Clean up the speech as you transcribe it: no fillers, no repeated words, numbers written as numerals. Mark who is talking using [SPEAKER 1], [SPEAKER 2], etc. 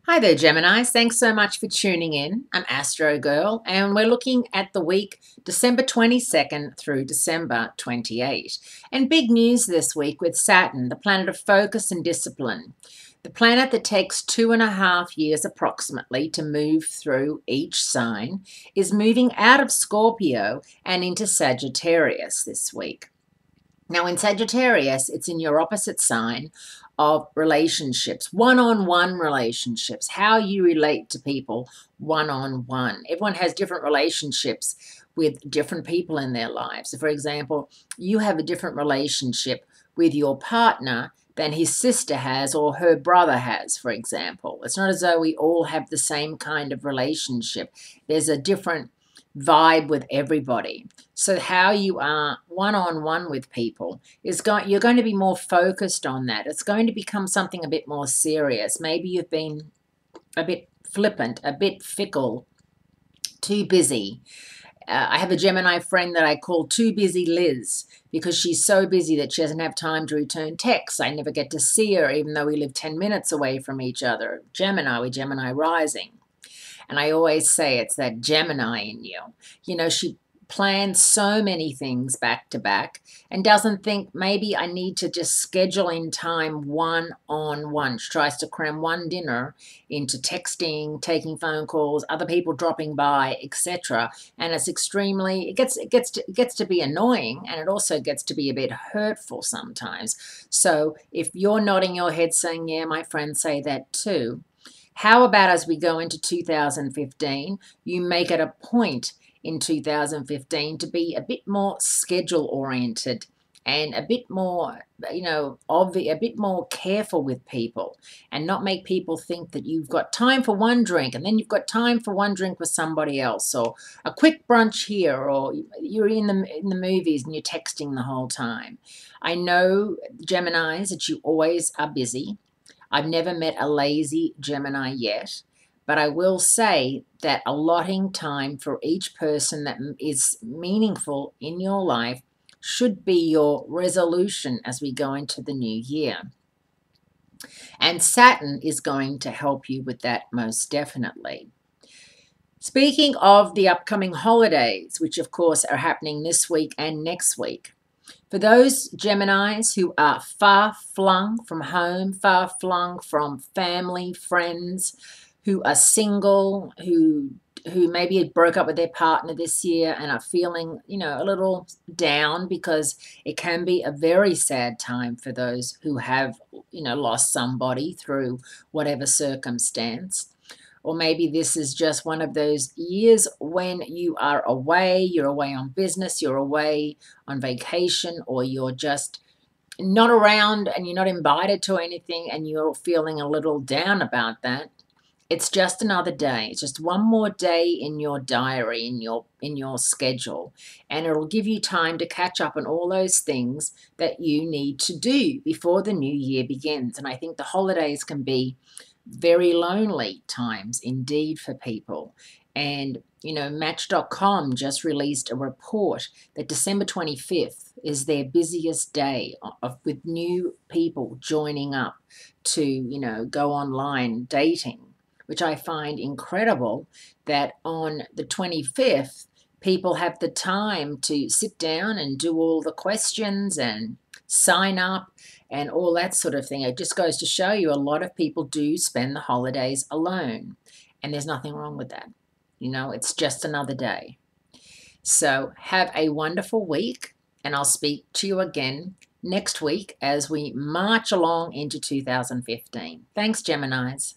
[SPEAKER 1] Hi there, Geminis. Thanks so much for tuning in. I'm Astrogirl, and we're looking at the week December 22nd through December 28. And big news this week with Saturn, the planet of focus and discipline. The planet that takes 2.5 years approximately to move through each sign is moving out of Scorpio and into Sagittarius this week. Now, in Sagittarius, it's in your opposite sign of relationships, one-on-one relationships, how you relate to people one-on-one. Everyone has different relationships with different people in their lives. So for example, you have a different relationship with your partner than his sister has or her brother has, for example. It's not as though we all have the same kind of relationship. There's a different vibe with everybody. So how you are one-on-one with people you're going to be more focused on that. It's going to become something a bit more serious. Maybe you've been a bit flippant, a bit fickle, too busy. I have a Gemini friend that I call Too Busy Liz because she's so busy that she doesn't have time to return texts. I never get to see her even though we live 10 minutes away from each other. Gemini, we're Gemini rising. And I always say it's that Gemini in you. You know, she plans so many things back to back and doesn't think maybe I need to just schedule in time one-on-one. She tries to cram one dinner into texting, taking phone calls, other people dropping by, etc. And it's extremely, it gets to be annoying, and it also gets to be a bit hurtful sometimes. So if you're nodding your head saying, yeah, my friends say that too, how about as we go into 2015, you make it a point in 2015 to be a bit more schedule oriented and a bit more, a bit more careful with people, and not make people think that you've got time for one drink and then you've got time for one drink with somebody else, or a quick brunch here, or you're in the movies and you're texting the whole time. I know, Geminis, that you always are busy. I've never met a lazy Gemini yet, but I will say that allotting time for each person that is meaningful in your life should be your resolution as we go into the new year. And Saturn is going to help you with that most definitely. Speaking of the upcoming holidays, which of course are happening this week and next week, for those Geminis who are far-flung from home, far-flung from family, friends, who are single, who maybe broke up with their partner this year and are feeling, a little down, because it can be a very sad time for those who have, lost somebody through whatever circumstance. Or maybe this is just one of those years when you are away, you're away on business, you're away on vacation, or you're just not around and you're not invited to anything and you're feeling a little down about that. It's just another day. It's just one more day in your diary, in your schedule, and it'll give you time to catch up on all those things that you need to do before the new year begins. And I think the holidays can be very lonely times indeed for people. And, Match.com just released a report that December 25th is their busiest day with new people joining up to, go online dating, which I find incredible that on the 25th, people have the time to sit down and do all the questions and sign up and all that sort of thing. It just goes to show you a lot of people do spend the holidays alone, and there's nothing wrong with that. It's just another day. So have a wonderful week, and I'll speak to you again next week as we march along into 2015. Thanks, Geminis.